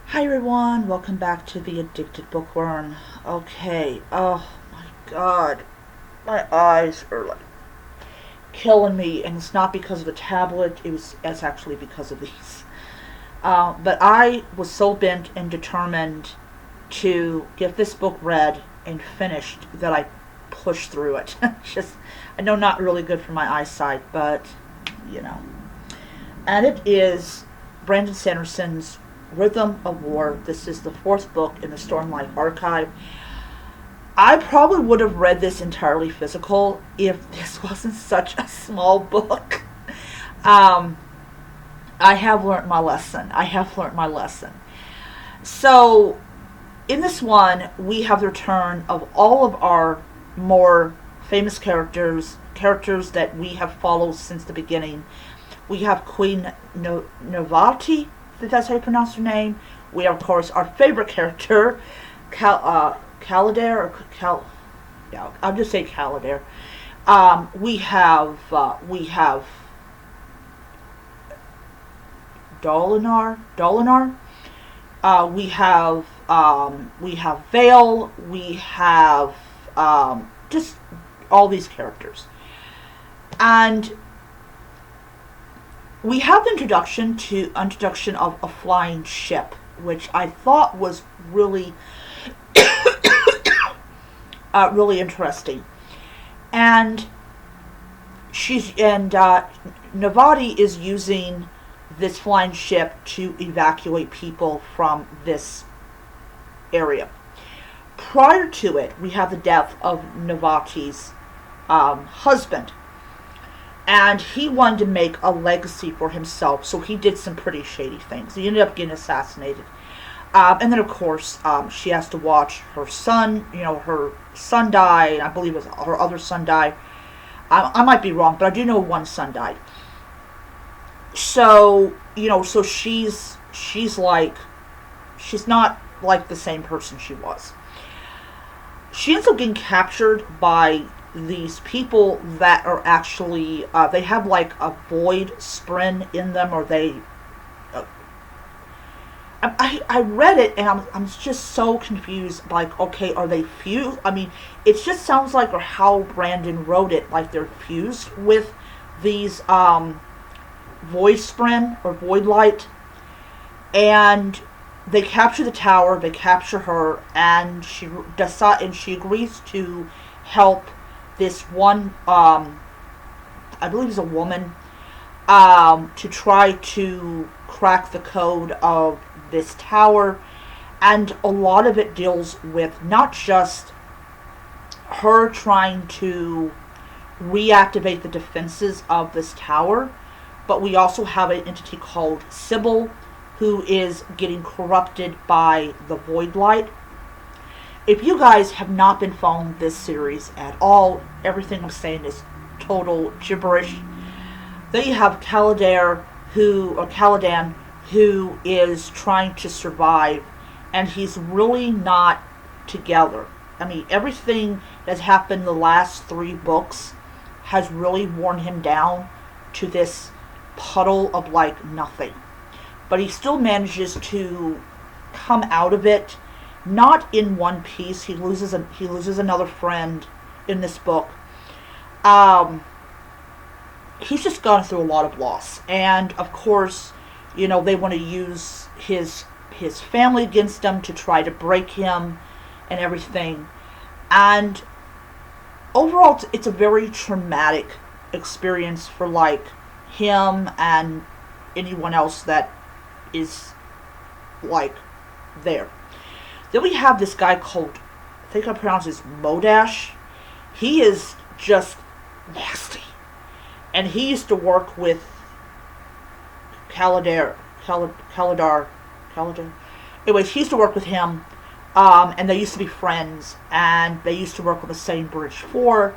Hi everyone, welcome back to The Addicted Bookworm. Okay, oh my god, my eyes are like killing me, and it's not because of the tablet, it's actually because of these. But I was so bent and determined to get this book read and finished that I pushed through it. Just, I know not really good for my eyesight, but, you know. And it is Brandon Sanderson's Rhythm of War. This is the fourth book in the Stormlight Archive. I probably would have read this entirely physical if this wasn't such a small book. Um, I have learned my lesson. So, in this one, we have the return of all of our more famous characters that we have followed since the beginning. We have Queen Novati, if that's how you pronounce her name. We have, of course, our favorite character, Caladair, or yeah, I'll just say Caladair. We have Dolinar. We have Vale. We have just all these characters, and we have the introduction of a flying ship, which I thought was really really interesting. And Navati is using this flying ship to evacuate people from this area. Prior to it, we have the death of Navati's husband, and he wanted to make a legacy for himself, so he did some pretty shady things. He ended up getting assassinated. And then, of course, she has to watch her son, her son die. I believe it was her other son die. I might be wrong, but I do know one son died. So, so she's not like the same person she was. She ends up getting captured by these people that are actually, they have like a void spren in them, or they, I read it and I'm just so confused. Like, okay, are they fused? I mean, it just sounds like, or how Brandon wrote it, like they're fused with these void spren or void light, and they capture the tower. They capture her, and she agrees to help this one. I believe it's a woman. To try to crack the code of this tower, and a lot of it deals with not just her trying to reactivate the defenses of this tower, but we also have an entity called Sybil, who is getting corrupted by the Void Light. If you guys have not been following this series at all, everything I'm saying is total gibberish. Then you have Caladan, who is trying to survive, and he's really not together. I mean, everything that's happened in the last 3 books has really worn him down to this puddle of like nothing. But he still manages to come out of it, not in one piece. He loses another friend in this book. He's just gone through a lot of loss, and of course, they want to use his family against him to try to break him and everything. And overall, it's a very traumatic experience for like him and anyone else that is like there. Then we have this guy called, I think I pronounce his Modash. He is just nasty. And he used to work with Caladar. Anyways, he used to work with him, and they used to be friends, and they used to work on the same Bridge 4,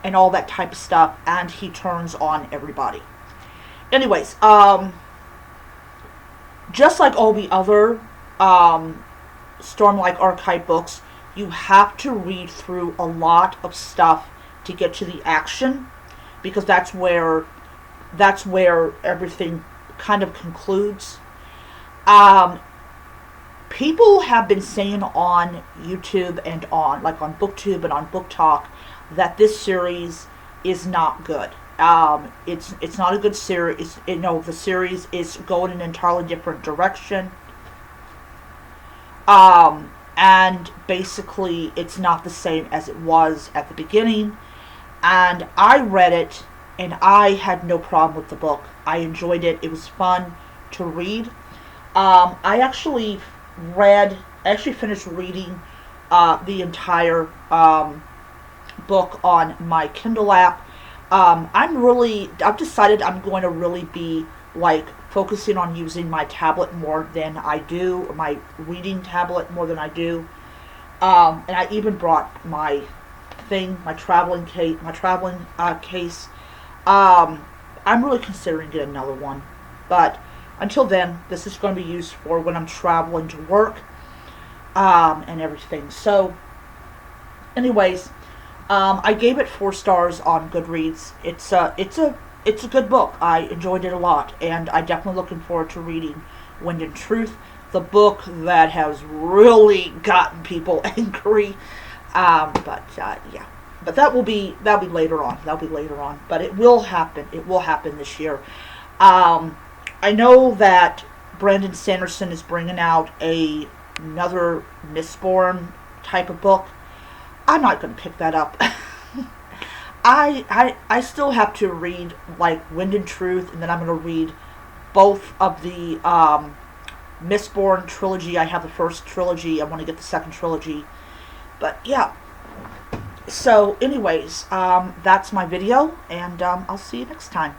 and all that type of stuff, and he turns on everybody. Anyways, just like all the other Stormlight Archive books, you have to read through a lot of stuff to get to the action, because that's where everything kind of concludes. people have been saying on YouTube and on BookTube and on Book Talk that this series is not good. It's not a good series. The series is going in an entirely different direction. And basically, it's not the same as it was at the beginning. And I read it, and I had no problem with the book. I enjoyed it. It was fun to read. I actually finished reading the entire book on my Kindle app. I've decided I'm going to really be focusing on using my tablet more than I do, or my reading tablet more than I do. And I even brought my traveling case. I'm really considering getting another one, but until then, this is going to be used for when I'm traveling to work, and everything. So, anyways, I gave it 4 stars on Goodreads. It's a good book. I enjoyed it a lot, and I'm definitely looking forward to reading Wind and Truth, the book that has really gotten people angry. Yeah. But that'll be later on. But it will happen. It will happen this year. I know that Brandon Sanderson is bringing out another Mistborn type of book. I'm not going to pick that up. I still have to read Wind and Truth, and then I'm going to read both of the Mistborn trilogy. I have the first trilogy. I want to get the second trilogy. But yeah. So anyways, that's my video, and I'll see you next time.